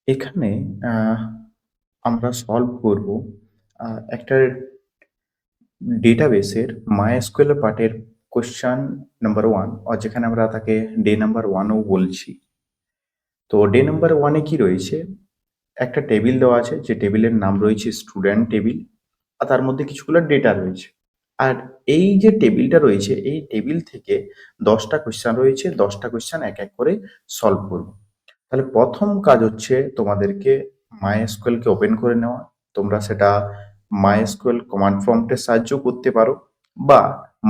এখানে আমরা সলভ করব একটা ডেটাবেসের MySQL পার্টের কোশ্চেন নাম্বার 1 যেখানে আমরা তাকে ডে নাম্বার 1 ও বলছি। তো ডে নাম্বার 1 এ কি রয়েছে? একটা টেবিল দেওয়া আছে যে টেবিলের নাম রয়েছে স্টুডেন্ট টেবিল আর তার মধ্যে কিছুগুলো ডেটা রয়েছে। আর এই যে টেবিলটা রয়েছে এই টেবিল থেকে 10টা কোশ্চেন রয়েছে, 10টা কোশ্চেন এক এক করে সলভ করব। তাহলে প্রথম কাজ হচ্ছে তোমাদেরকে MySQL কে ওপেন করে নেওয়া। তোমরা সেটা MySQL কমান্ড প্রম্পটের সাহায্যেও করতে পারো বা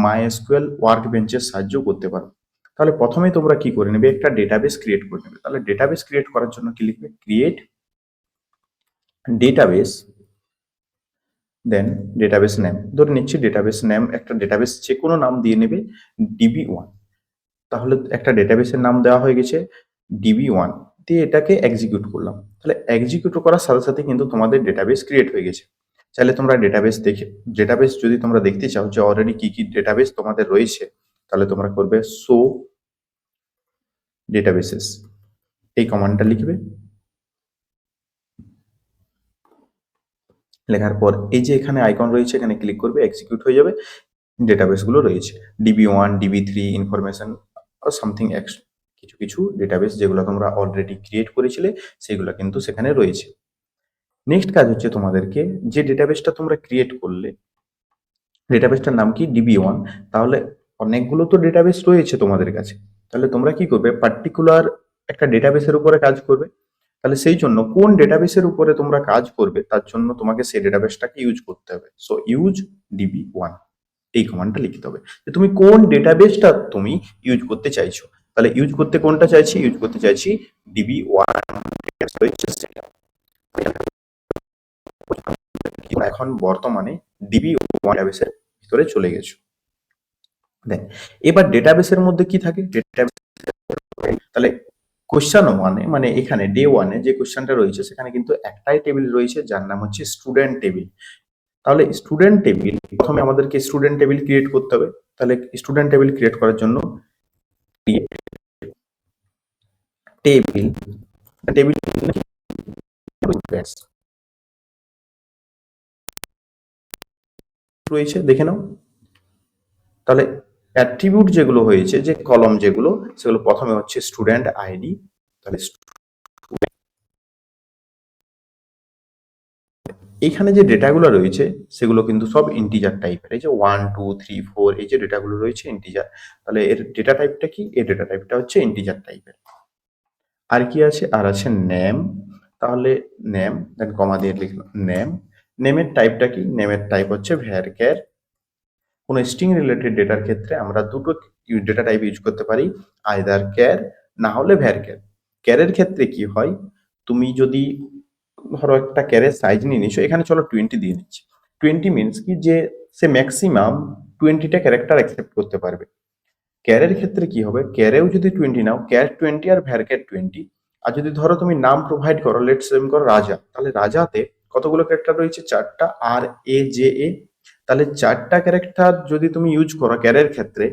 MySQL ওয়ার্কবেঞ্চের সাহায্যেও করতে পারো। তাহলে প্রথমেই তোমরা কি করে নেবে? একটা ডেটাবেস ক্রিয়েট করে নেবে। তাহলে ডেটাবেস ক্রিয়েট করার জন্য কি লিখবে? ক্রিয়েট ডেটাবেস, দেন ডেটাবেস নেম। ধরে নিচ্ছি ডেটাবেস নেম, একটা ডেটাবেস যে কোনো নাম দিয়ে নেবে DB1। তাহলে একটা ডেটাবেসের নাম দেওয়া হয়ে গেছে DB1 দিয়ে এটাকে এক্সিকিউট করলাম। তাহলে এক্সিকিউট করার সাথে সাথে কিন্তু তোমাদের ডেটাবেস ক্রিয়েট হয়ে গেছে। চাইলে তোমরা ডেটাবেস যদি তোমরা দেখতে চাও যে অলরেডি কি কি ডেটাবেস তোমাদের রয়েছে, তাহলে তোমরা করবে শো ডেটাবেসেস, এই কমান্ডটা লিখবে। লেখার পর এই যে এখানে আইকন রয়েছে এখানে ক্লিক করবে, এক্সিকিউট হয়ে যাবে। ডেটাবেসগুলো রয়েছে DB1, DB3, information something x, কিছু কিছু ডেটাবেস যেগুলো তোমরা অলরেডি ক্রিয়েট করেছিলে সেগুলো কিন্তু সেখানে রয়েছে। নেক্সট কাজ হচ্ছে তোমাদেরকে যে ডেটাবেসটা তোমরা ক্রিয়েট করলে, ডেটাবেসটার নাম কি DB1। তাহলে অনেকগুলো তো ডেটাবেস রয়েছে তোমাদের কাছে, তাহলে তোমরা কি করবে? পার্টিকুলার একটা ডেটাবেসের উপরে কাজ করবে। তাহলে সেই জন্য কোন ডেটাবেসের উপরে তোমরা কাজ করবে তার জন্য তোমাকে সেই ডেটাবেসটাকে ইউজ করতে হবে। সো ইউজ DB1, এই কমান্ডটা লিখতে হবে যে তুমি কোন ডেটাবেসটা তুমি ইউজ করতে চাইছো। তাহলে ইউজ করতে কোনটা চাইছি? ইউজ করতে চাইছি DB1 রয়েছে সেটা। এখন বর্তমানে DB1 ডেটাবেসের ভিতরে চলে গেছো। দেন এবার ডেটাবেসের মধ্যে কি থাকে? ডেটাবেস, তাহলে কোশ্চেন ওয়ানে মানে এখানে ডে ওয়ানে যে কোশ্চেনটা রয়েছে সেখানে কিন্তু একটাই টেবিল রয়েছে যার নাম হচ্ছে স্টুডেন্ট টেবিল। তাহলে স্টুডেন্ট টেবিল, প্রথমে আমাদেরকে স্টুডেন্ট টেবিল ক্রিয়েট করতে হবে। তাহলে স্টুডেন্ট টেবিল ক্রিয়েট করার জন্য টেবিল টেবিল রয়েছে দেখে নাও। তাহলে অ্যাট্রিবিউট যেগুলো হয়েছে, যে কলম যেগুলো, সেগুলো প্রথমে হচ্ছে স্টুডেন্ট আইডি। তাহলে এখানে যে ডেটাগুলো রয়েছে সেগুলো কিন্তু সব ইন্টিজার টাইপের। এই যে 1 2 3 4 এই যে ডেটাগুলো রয়েছে ইন্টিজার। তাহলে এর ডেটা টাইপটা কি? এর ডেটা টাইপটা হচ্ছে ইন্টিজার টাইপের। আর কি আছে? আর আছে নেম। তাহলে নেম, দেন কমা দিয়ে লিখলাম নেম। নেমের টাইপটা কি? নেমের টাইপ হচ্ছে ভ্যারক্যার। কোনো স্ট্রিং রিলেটেড ডেটার ক্ষেত্রে আমরা দুটো ডেটা টাইপ ইউজ করতে পারি, আইদার ক্যার না হলে ভ্যারক্যার। ক্যারের ক্ষেত্রে কি হয়? তুমি যদি ধরো একটা ক্যারের সাইজ নিয়ে নিচ্ছ, এখানে চলো 20 দিয়ে নিচ্ছি। 20 মিনস কি যে সে ম্যাক্সিমাম 20টা ক্যারেক্টার অ্যাকসেপ্ট করতে পারবে। ক্যারের ক্ষেত্রে কি হবে? ক্যারেও যদি 20 নাও, ক্যার 20 আর ভ্যারক্যার 20। আর যদি ধরো তুমি নাম প্রোভাইড করো, লেটস সেম করো রাজা, তাহলে রাজাতে কতগুলো ক্যারেক্টার রয়েছে? 4টা, আর এ জে এ। তাহলে 4টা ক্যারেক্টার যদি তুমি ইউজ করো ক্যারের ক্ষেত্রে,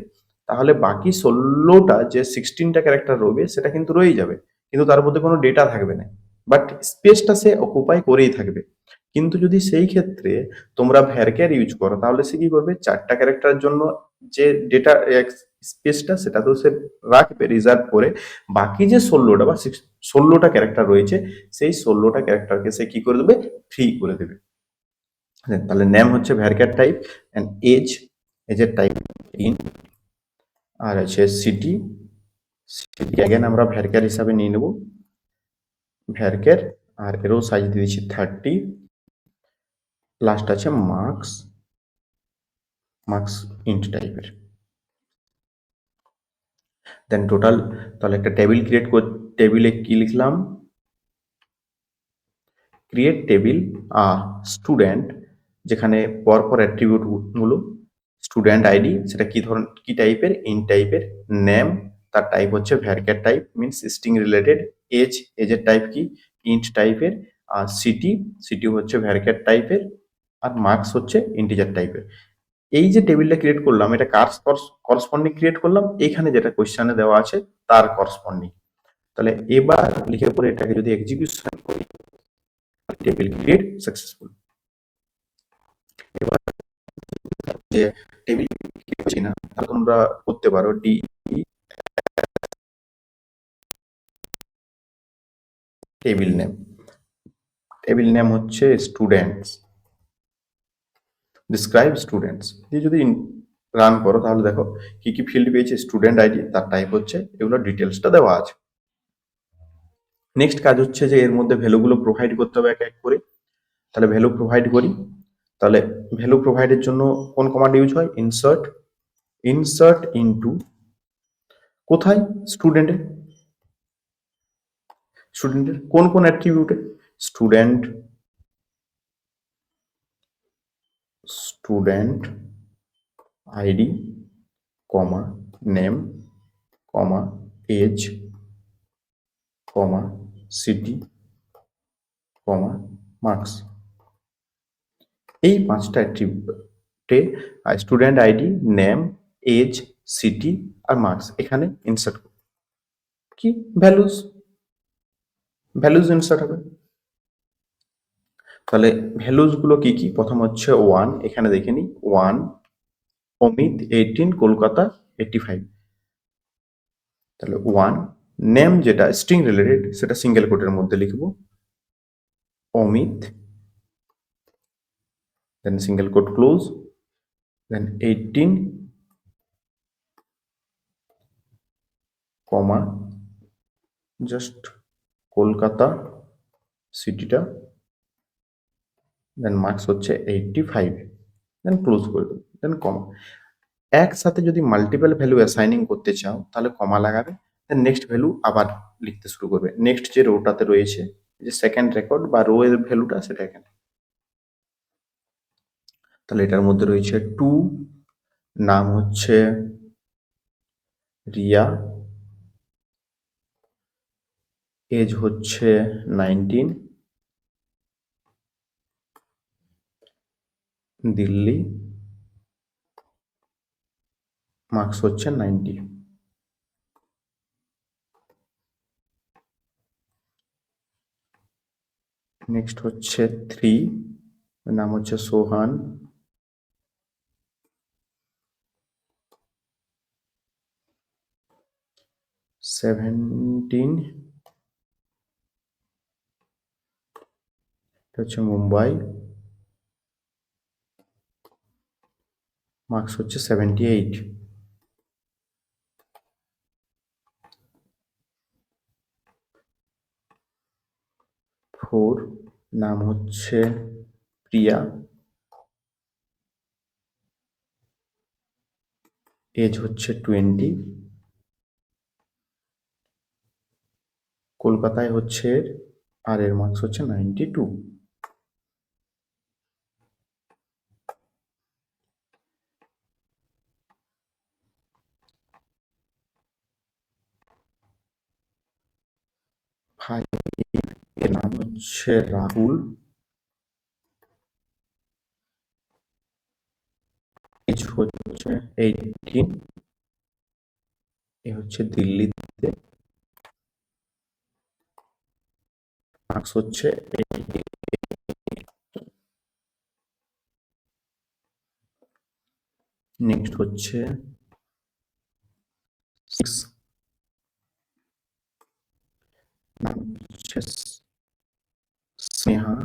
তাহলে বাকি 16টা যে 16টা ক্যারেক্টার রয়েছে সেটা কিন্তু রয়ে যাবে, কিন্তু তার মধ্যে কোনো ডেটা থাকবে না, বাট স্পেসটা সে অকুপাই করেই থাকবে। কিন্তু যদি সেই ক্ষেত্রে তোমরা ভ্যারক্যার ইউজ করো তাহলে সে কি করবে? 4টা ক্যারেক্টারের জন্য যে ডেটা স্পেসটা সেটা তো সে রাখবে রিজার্ভ করে, বাকি যে 16টা বা 16টা ক্যারেক্টার রয়েছে সেই 16টা ক্যারেক্টারকে সে কি করে দেবে? ফ্রি করে দেবে। তাহলে নেম হচ্ছে ভ্যারক্যার টাইপ, এন্ড এজের টাইপ ইন, আর আছে সিটি। সিটি অ্যাগেন আমরা ভ্যারক্যার হিসাবে নিয়ে নেব ভ্যারক্যার, আর এরও সাইজ দিয়ে দিচ্ছি 30। লাস্ট আছে মার্কস, মার্কস ইন্ট টাইপের। দেন টোটাল, তাহলে একটা টেবিল ক্রিয়েট টেবিলে কি লিখলাম? ক্রিয়েট টেবিল স্টুডেন্ট, যেখানে পরপর অ্যাট্রিবিউট গুলো স্টুডেন্ট আইডি সেটা কি ধরনের কি টাইপের? ইন টাইপের। নেম তার টাইপ হচ্ছে ভ্যারক্যার টাইপ মিনস স্ট্রিং রিলেটেড। এজের টাইপ কি? ইন্ট টাইপের। আর সিটি হচ্ছে ভ্যারক্যার টাইপের। আর মার্কস হচ্ছে ইন্টিজার টাইপের। এই যে টেবিলটা ক্রিয়েট করলাম এটা কার করসপন্ডিং ক্রিয়েট করলাম? এখানে যেটা কোশ্চেনে দেওয়া আছে তার করসপন্ডিং। তাহলে এবার লিখে পরে এটাকে যদি এক্সিকিউশন করি, টেবিল ক্রিয়েট সাকসেসফুল। এবার যে টেবিল ক্রিয়েট না, তাহলে তোমরা করতে পারো D table name. Table name হচ্ছে স্টুডেন্টস, ডিসক্রাইব স্টুডেন্টস দিয়ে যদি রান করো তাহলে দেখো কি কি ফিল্ড পেয়েছে, স্টুডেন্ট আইডি, তার টাইপ হচ্ছে, এগুলো ডিটেলসটা দেওয়া আছে। নেক্সট কাজ হচ্ছে যে এর মধ্যে ভ্যালুগুলো প্রোভাইড করতে হবে এক এক করে। তাহলে ভ্যালু প্রোভাইড করি। তাহলে ভ্যালু প্রোভাইডের জন্য কোন কমান্ড ইউজ হয়? ইনসার্ট, ইনসার্ট ইনটু কোথায়? স্টুডেন্টে। স্টুডেন্টের কোন কোন অ্যাট্রিবিউটে? Student, student ID, comma name, comma age, comma city, comma marks. এই পাঁচটা অ্যাট্রিবিউটে student ID, name, age, city আর মার্কস এখানে ইনসার্ট করব। কি? ভ্যালুজ, ভ্যালুজ ইনসার্ট হবে। তাহলে ভ্যালুজ গুলো কি কি? প্রথম হচ্ছে 1, এখানে দেখে নিই 1, অমিত 18, কলকাতা 85। তাহলে 1, নেম যেটা স্ট্রিং রিলেটেড সেটা সিঙ্গেল কোটের মধ্যে লিখব, অমিত, দেন সিঙ্গেল কোট ক্লোজ, দেন 18, কমা জাস্ট কলকাতা সিটিটা, দেন মার্কস হচ্ছে 85, দেন ক্লোজ করে দেবো, দেন কমা। একসাথে যদি মাল্টিপল ভ্যালু অ্যাসাইনিং করতে চাও তাহলে কমা লাগাবে, দেন নেক্সট ভ্যালু আবার লিখতে শুরু করবে। নেক্সট যে রোটাতে রয়েছে, যে সেকেন্ড রেকর্ড বা রো এর ভ্যালুটা সেটা এখানে। তাহলে এটার মধ্যে রয়েছে 2, নাম হচ্ছে রিয়া, এজ হচ্ছে 19, দিল্লি, মার্কস হচ্ছে 90। নেক্সট হচ্ছে 3, নাম হচ্ছে সোহান, 17, হচ্ছে মুম্বাই, মার্কস হচ্ছে 78। 4, নাম হচ্ছে প্রিয়া, এজ হচ্ছে 20, কলকাতায় হচ্ছে আর এর মার্কস হচ্ছে 92। 5, এর নাম হচ্ছে রাহুল, এজ হচ্ছে 18, এ হচ্ছে দিল্লিতে, মার্কস হচ্ছে 80। নেক্সট হচ্ছে 6, নাম হচ্ছে স্নেহা,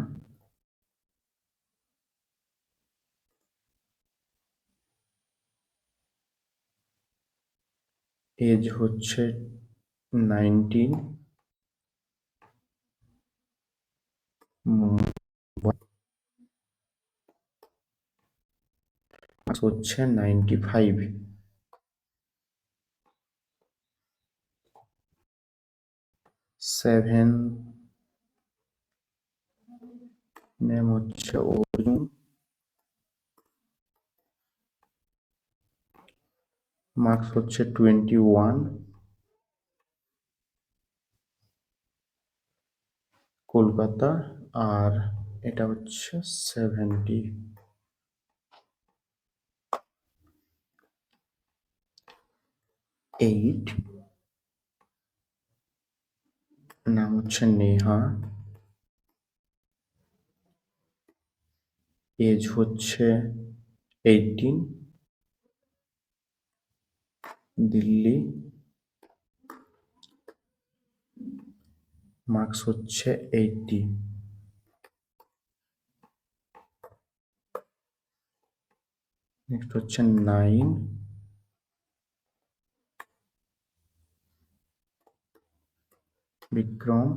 এজ হচ্ছে 19, মার্কস হচ্ছে 95। 7, নেম হচ্ছে অর্জুন, মার্কস হচ্ছে 21, কলকাতা, আর এটা হচ্ছে 78। নাম হচ্ছে নেহা, এজ হচ্ছে 18, দিল্লি, মার্কস হচ্ছে 80। নেক্সট হচ্ছে 9, বিক্রম,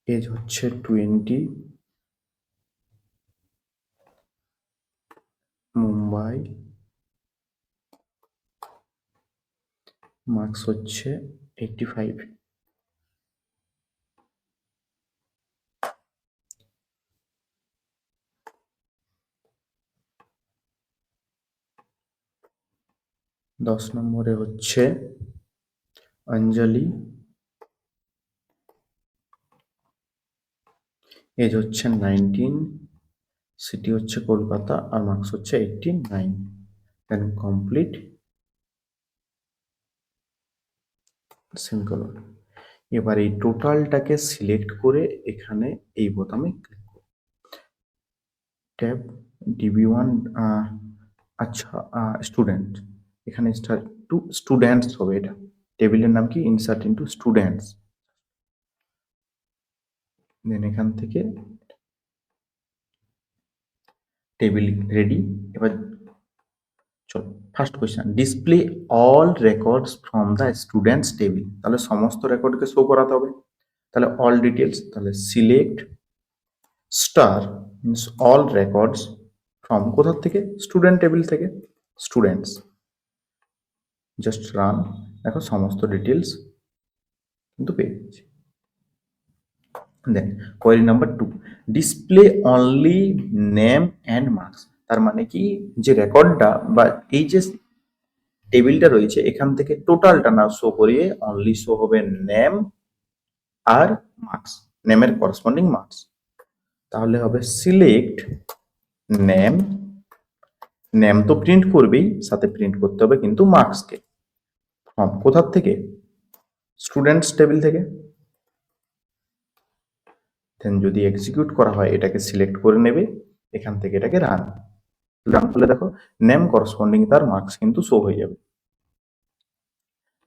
এজ হচ্ছে 20, মুম্বাই, মার্কস হচ্ছে 85। 10 নম্বরে হচ্ছে অঞ্জলি, এজ হচ্ছে 19, সিটি হচ্ছে কলকাতা, আর মার্কস হচ্ছে 89। Then complete, semicolon. এবার এই টোটালটাকে সিলেক্ট করে এখানে এই বোতামে ক্লিক করব। ট্যাব DB1, আচ্ছা, স্টুডেন্ট, এখানে স্টার টু স্টুডেন্টস হবে, এটা টেবিলের নাম কি, ইনসার্ট ইনটু স্টুডেন্টস। দেন এখান থেকে টেবিল রেডি। এবার চলো first question, display all records from the students table. তাহলে সমস্ত রেকর্ডকে শো করাতে হবে, তাহলে অল ডিটেলস, তাহলে select star means all records from কোথা থেকে, স্টুডেন্ট টেবিল থেকে, স্টুডেন্টস। জাস্ট রান, দেখো সমস্ত ডিটেলস কিন্তু পেয়ে যাচ্ছি। Then query number 2, display only name and marks. তার মানে কি, যে রেকর্ডটা বা এই যে টেবিলটা রয়েছে এখান থেকে টোটালটা না শো করিয়ে অনলি শো হবে নেম আর মার্কস, নেমের করসপন্ডিং মার্কস। তাহলে হবে সিলেক্ট নেম, নেম তো প্রিন্ট করবেই, সাথে প্রিন্ট করতে হবে কিন্তু মার্কসকে। ফ্রম কোথার থেকে, স্টুডেন্টস টেবিল থেকে। দেন যদি এক্সিকিউট করা হয় এটাকে সিলেক্ট করে নেবে, এখান থেকে এটাকে রান করলে দেখো নেম করসপন্ডিং তার মার্কস কিন্তু শো হয়ে যাবে।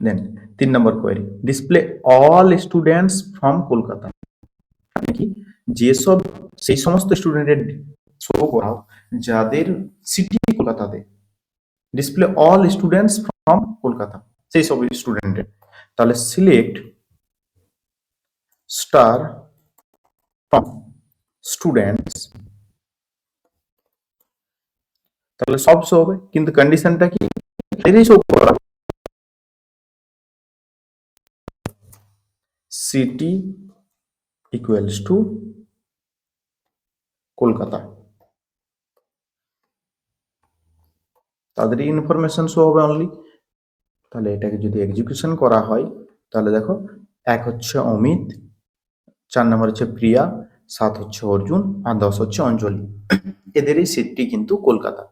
Then 3 number query, display all students from Kolkata. মানে কি, যেসব সেই সমস্ত স্টুডেন্টের শো করাও যাদের সিটি কলকাতাতে, display all students from Kolkata, সেই সব স্টুডেন্টের। তাহলে সিলেক্ট স্টার ফ্রম স্টুডেন্টস, তাহলে সব শো হবে, কিন্তু কন্ডিশনটা কি, শো করা সিটি ইকুয়ালস টু কলকাতা, তাদেরই ইনফরমেশন শো হবে অনলি। তাহলে এটাকে যদি এক্সিকিউশন করা হয় তাহলে দেখো 1 হচ্ছে অমিত, 4 নম্বর হচ্ছে প্রিয়া, 7 হচ্ছে অর্জুন, আর 10 হচ্ছে অঞ্জলি। এদেরই সিটি কিন্তু Kolkata.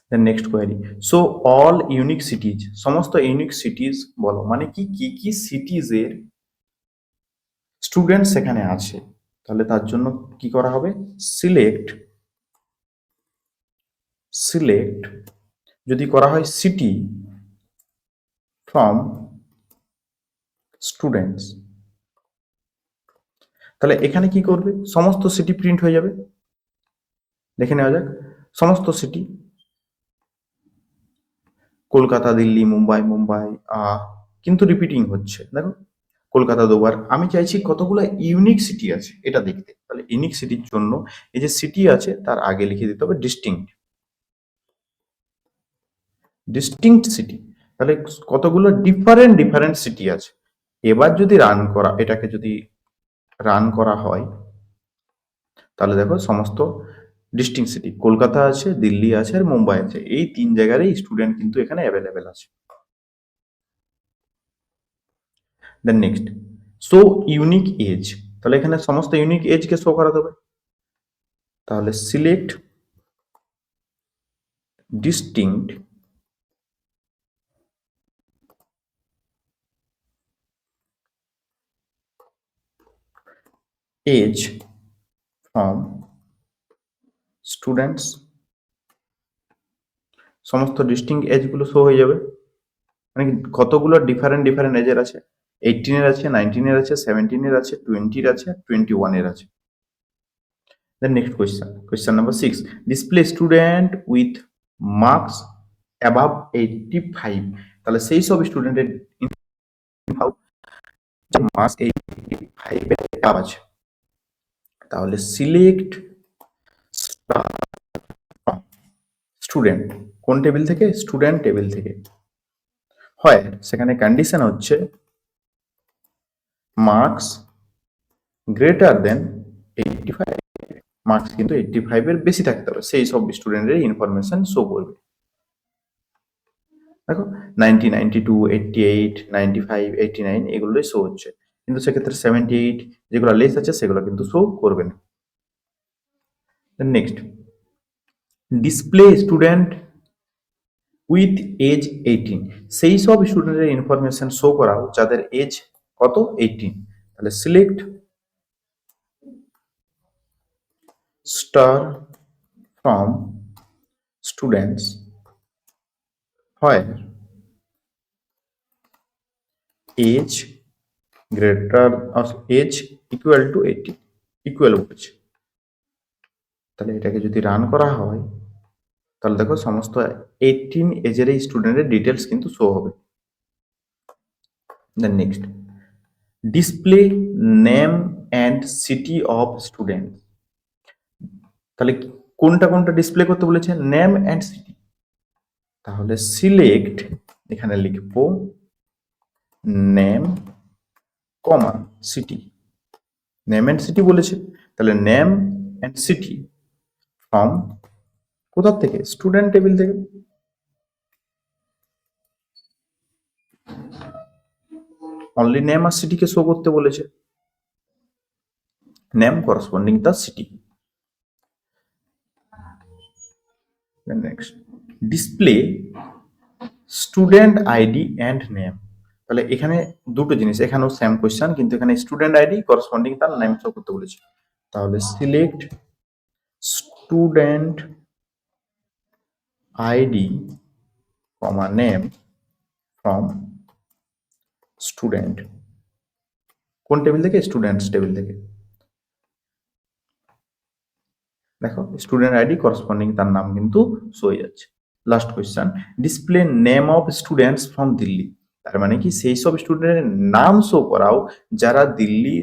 Then next query, so all unique cities, সমস্ত ইউনিক সিটিজ বলো, মানে কি কি কি সিটিজ এর স্টুডেন্ট সেখানে আছে। তাহলে তার জন্য কি করা হবে, সিলেক্ট সিলেক্ট যদি করা হয় সিটি ফ্রম স্টুডেন্টস, তাহলে এখানে কি করবে, সমস্ত সিটি প্রিন্ট হয়ে যাবে। দেখে নেওয়া যাক, সমস্ত সিটি, কলকাতা, দিল্লি, মুম্বাই, মুম্বাই, কিন্তু রিপিটিং হচ্ছে, দেখো কলকাতা দুবার। আমি চাইছি কতগুলো ইউনিক সিটি আছে এটা দেখতে। তাহলে ইউনিক সিটির জন্য এই যে সিটি আছে তার আগে লিখে দিতে হবে ডিস্টিংক্ট, ডিস্টিংক্ট সিটি। তাহলে কতগুলো ডিফারেন্ট ডিফারেন্ট সিটি আছে। এবার যদি রান করা, এটাকে যদি রান করা হয় তাহলে দেখো সমস্ত ডিস্টিংক্ট সিটি, কলকাতা আছে, দিল্লি আছে, আর মুম্বাই আছে, এই 3 জায়গারই স্টুডেন্ট কিন্তু এখানে অ্যাভেলেবেল আছে। Then next, show unique age, তাহলে এখানে সমস্ত ইউনিক এজ কে শো করাতে হবে। তাহলে select distinct age from students, distinct ডিস্টিংক্ট এজগুলো শো হয়ে যাবে। মানে কতগুলো ডিফারেন্ট ডিফারেন্ট এজের আছে, 18-এর আছে, 19-এর আছে, 17-এর আছে, 20-এর আছে, 21-এর আছে। Then next question number 6, display student with marks above 85, তাহলে সেই সব স্টুডেন্টের যে মার্কস 85 এর above আছে, তাহলে সিলেক্ট স্টুডেন্ট, কোন টেবিল থেকে? স্টুডেন্ট টেবিল থেকে। হয় সেখানে কন্ডিশন হচ্ছে মার্কস গ্রেটার দেন 85, মার্কস কিন্তু 85 এর বেশি থাকতে হবে, সেই সব স্টুডেন্টের ইনফরমেশন শো করবে। দেখো 90, 92, 88, 95, 89 এগুলোই শো হচ্ছে, কিন্তু সেক্ষেত্রে 78 যেগুলো লেস আছে সেগুলো কিন্তু শো করবে না। Next, display student with age 18, সেই সব স্টুডেন্টের ইনফরমেশন শো করাও যাদের এজ কত? 18। তাহলে select star from students where age greater or age equal to 18, equal বলেছে। তাহলে এটাকে যদি রান করা হয় তাহলে দেখো সমস্ত 18 এজের এই স্টুডেন্টের ডিটেলস কিন্তু শো হবে। Then next, display name and city of student, তাহলে কোনটা কোনটা ডিসপ্লে করতে বলেছে? Name and city. তাহলে সিলেক্ট, এখানে লিখবো name comma city, name and city বলেছে, তাহলে নেম অ্যান্ড সিটি ফ্রম কোথা থেকে? স্টুডেন্ট টেবিল থেকে। অনলি নেম আর সিটিকে শো করতে বলেছে, name corresponding the city. Next, display student ID and name, তাহলে এখানে দুটো জিনিস, এখানেও সেম কোশ্চেন কিন্তু এখানে স্টুডেন্ট আইডি করসপন্ডিং তার নেম শো করতে বলেছে। তাহলে select student ID comma name from student, কোন টেবিল থেকে? স্টুডেন্টস টেবিল থেকে। দেখো স্টুডেন্ট আইডি করসপন্ডিং তার নাম কিন্তু শো হয়ে যাচ্ছে। Last question, display name of students from Delhi, তার মানে কি সেই সব স্টুডেন্টের নাম শো করাও যারা দিল্লি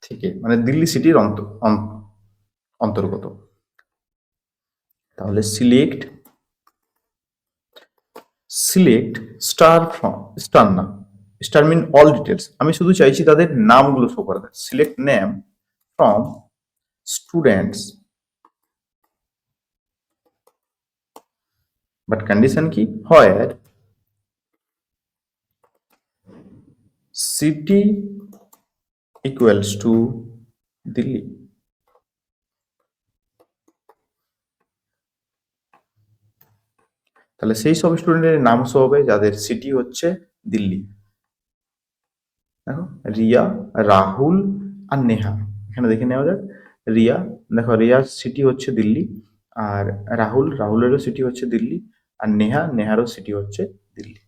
থেকে, মানে দিল্লি সিটির অন্তর্গত। তাহলে সিলেক্ট স্টার ফ্রম, স্টার না, স্টার মিন অল ডিটেলস, আমি শুধু চাইছি তাদের নামগুলো শো করা। Select name from students, but condition কি? হয় সিটি ইকুয়ালস টু দিল্লি। তাহলে সেই সব স্টুডেন্টের নাম শো হবে যাদের সিটি হচ্ছে দিল্লি। দেখো রিয়া, রাহুল আর নেহা, এখানে দেখে নেওয়া যাক। রিয়া, দেখো রিয়ার সিটি হচ্ছে দিল্লি, আর রাহুলেরও সিটি হচ্ছে দিল্লি, আর নেহারও সিটি হচ্ছে দিল্লি।